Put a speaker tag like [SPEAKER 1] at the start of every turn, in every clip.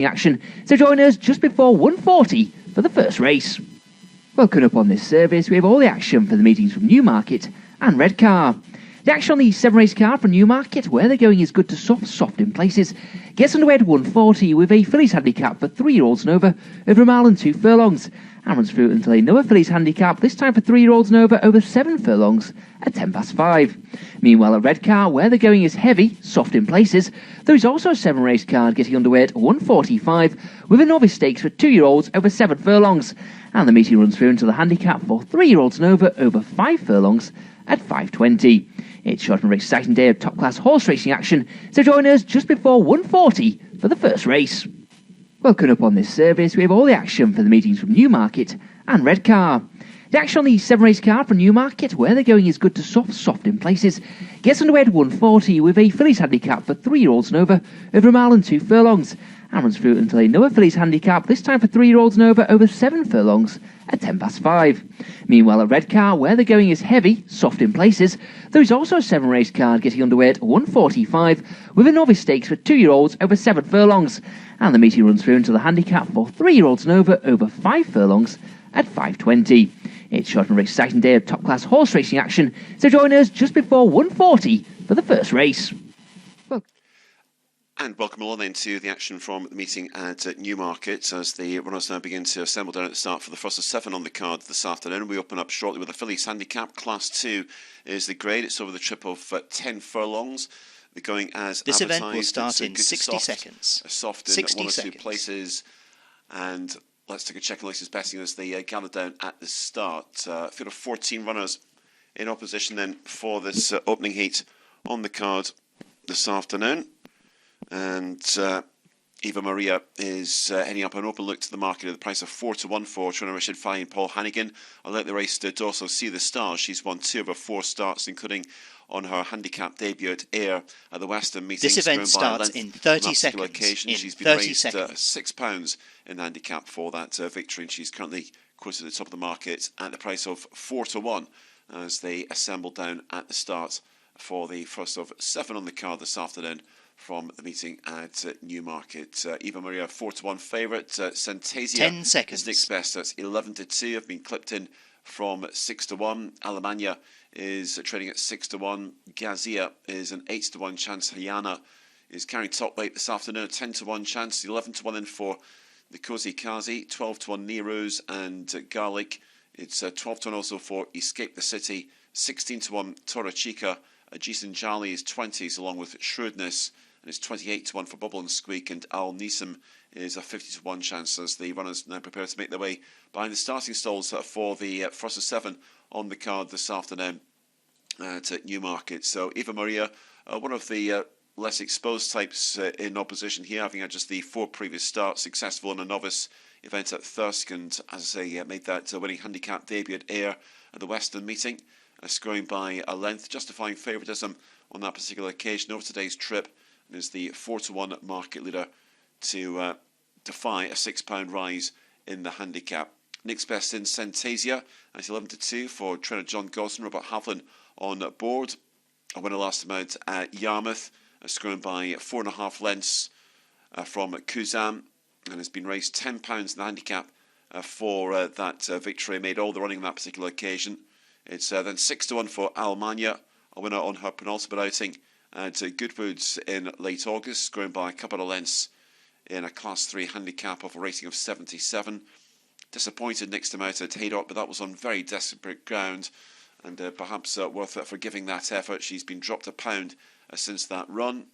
[SPEAKER 1] action, so join us just before 1:40 for the first race. Welcome up on this service, we have all the action for the meetings from Newmarket and Redcar. The action on the 7-race card from Newmarket, where they're going is good to soft in places, gets underway at 1:40 with a fillies handicap for 3-year-olds and over a mile and 2 furlongs, and runs through until another fillies handicap, this time for 3-year-olds and over 7 furlongs at 5:10. Meanwhile at Redcar, where the going is heavy, soft in places, there is also a 7-race card getting underway at 1:45 with a novice stakes for 2-year-olds over 7 furlongs, and the meeting runs through until the handicap for 3-year-olds and over 5 furlongs at 5:20. It's short and very exciting day of top-class horse racing action, so join us just before 1:40 for the first race. Welcome up on this service, we have all the action for the meetings from Newmarket and Redcar. The action on the 7-race card from Newmarket, where they're going is good to soft in places, gets underway at 1:40 with a fillies handicap for 3-year-olds and over a mile and 2 furlongs, and runs through until another fillies handicap, this time for 3-year-olds and over 7 furlongs at 5:10. Meanwhile at Redcar, where the going is heavy, soft in places, there is also a 7-race card getting underway at 1:45 with a novice stakes for 2-year-olds over 7 furlongs, and the meeting runs through until the handicap for 3-year-olds and over 5 furlongs at 5:20. It's short and very exciting day of top-class horse racing action, so join us just before 1:40 for the first race.
[SPEAKER 2] And welcome along then to the action from the meeting at Newmarket as the runners now begin to assemble down at the start for the first of 7 on the card this afternoon. We open up shortly with a fillies handicap. Class 2 is the grade. It's over the trip of 10 furlongs. The going as
[SPEAKER 3] this
[SPEAKER 2] advertised.
[SPEAKER 3] Event will start in 60 seconds.
[SPEAKER 2] Soft in 1 or 2 places. And let's take a check on latest betting as they gather down at the start. Field of 14 runners in opposition then for this opening heat on the card this afternoon. And Eva Maria is heading up an open look to the market at the price of 4-1 for trainer Richard Fahey and Paul Hannigan. I like the race to also see the stars. She's won 2 of her 4 starts, including on her handicap debut at Ayr at the Western meeting.
[SPEAKER 3] This event starts in 30 seconds.
[SPEAKER 2] She's been raised £6 in the handicap for that victory, and she's currently quoted at the top of the market at the price of 4-1 as they assemble down at the start for the first of 7 on the card this afternoon from the meeting at Newmarket. Eva Maria 4-1 favourite. Synthesia
[SPEAKER 3] 10 seconds.
[SPEAKER 2] Is next best. That's 11-2. Have been clipped in from 6-1. Alemania is trading at 6-1. Gazia is an 8-1 chance. Hayana is carrying top late this afternoon. A 10-1 chance. 11-1 in for the Kozi Kazi. 12-1 Neros and Garlic. It's 12-1 also for Escape the City. 16-1 Tora Chica. Jason Jolly is 20s along with Shrewdness. And it's 28-1 for Bubble and Squeak, and Al Neeson is a 50-1 chance as the runners now prepare to make their way behind the starting stalls for the first of 7 on the card this afternoon at Newmarket. So Eva Maria, one of the less exposed types in opposition here, having had just the 4 previous starts, successful in a novice event at Thirsk, and as they made that winning handicap debut at Ayr at the Western meeting, scoring by a length, justifying favouritism on that particular occasion over today's trip, and is the 4-1 market leader to defy a £6 rise in the handicap. Next best in Synthesia at 11-2 for trainer John Gosden. Robert Havlin on board. A winner last time out at Yarmouth, scoring by 4.5 lengths from Kuzan, and has been raised £10 in the handicap for that victory. Made all the running on that particular occasion. It's then 6-1 for Almania, a winner on her penultimate outing at Goodwood's in late August, scoring by a couple of lengths in a Class 3 handicap of a rating of 77. Disappointed next time out at Haydock, but that was on very desperate ground, and perhaps worth forgiving that effort. She's been dropped £1 since that run,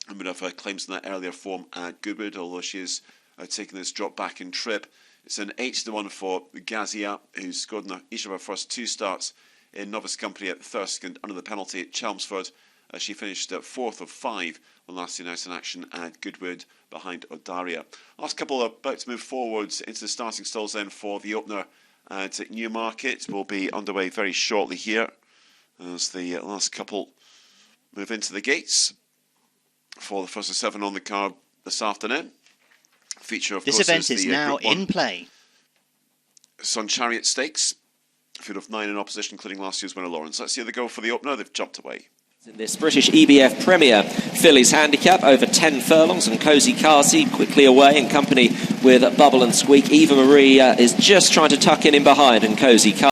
[SPEAKER 2] and would have claims in that earlier form at Goodwood, although she is taking this drop back in trip. It's an 8-1 for Gazia, who's scored in each of her first 2 starts in novice company at Thirsk and under the penalty at Chelmsford. She finished 4th of 5 on last night's in action at Goodwood behind Odaria. Last couple are about to move forwards into the starting stalls then for the opener at Newmarket. Will be underway very shortly here as the last couple move into the gates for the first of 7 on the card this afternoon. Feature of
[SPEAKER 3] this
[SPEAKER 2] course
[SPEAKER 3] event
[SPEAKER 2] is
[SPEAKER 3] is
[SPEAKER 2] the
[SPEAKER 3] now
[SPEAKER 2] Group 1
[SPEAKER 3] in play.
[SPEAKER 2] Sun Chariot Stakes. Field of 9 in opposition, including last year's winner Lawrence. Let's see how they go for the opener. They've jumped away.
[SPEAKER 4] In this British EBF Premier Fillies handicap over 10 furlongs, and Cozy Carsey quickly away in company with Bubble and Squeak. Eva Marie is just trying to tuck in behind, and Cozy Carsey